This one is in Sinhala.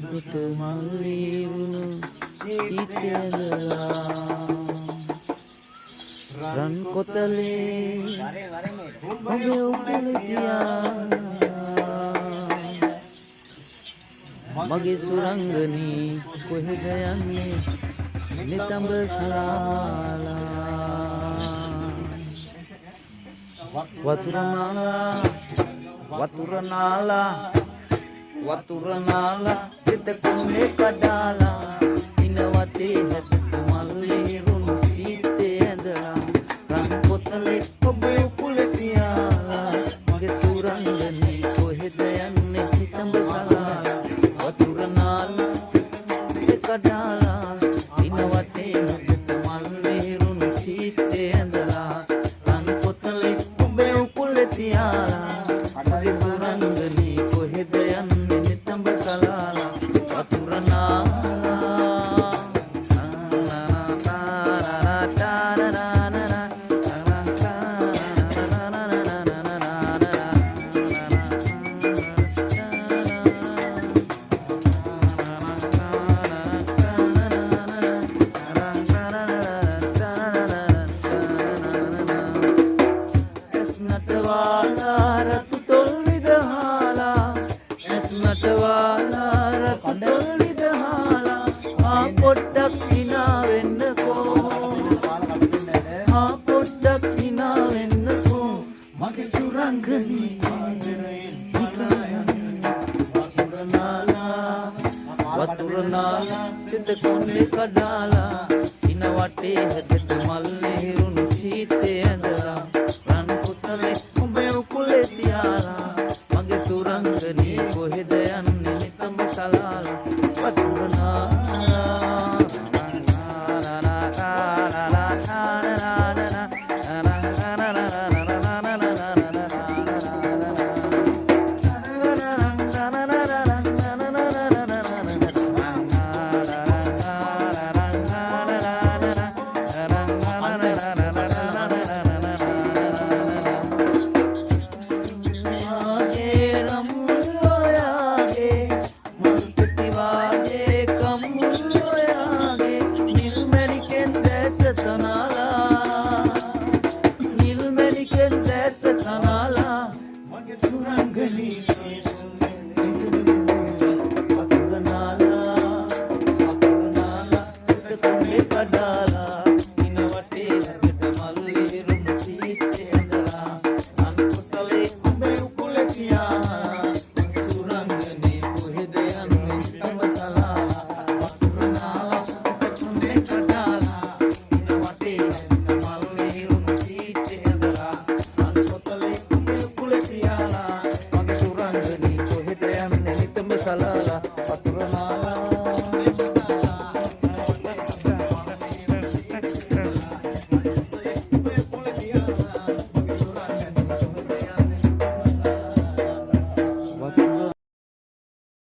පිට මල්ලිරුණු සිටදලා රන් කොතලේ ඔබේ උකුල තියා මගේ සුරංගනී කොහෙද යන්නේ නිතඹ සලාලා වතුර නාලා සිත කුණේ කඩාලා ඉන වටේ හැට මල්ලිරුණු සිටේ ඇඳලා රන් කොතලේ ඔබේ උකුල තියාලා මගේ සුරංගනී කොහෙද යන්නේ නිතඹ සලාලා වතුර නාලා කඩාලා ඉන වටේ හැට මල්ලිරුණු සිටේ ඇඳලා රන් කොතලේ ඔබේ උකුල තියාලා මගේ සුරංගනී කොහෙද යන්නේ නිතඹ සලාලා වතුර පොඩ්ඩක් හිනා වෙන්නකෝ මගේ සුරංගනී වතුර නාලා සිත කුණේ කඩාලා ඉන වටේ හැට මල්ලිරුණු සීතේ ඇඳලා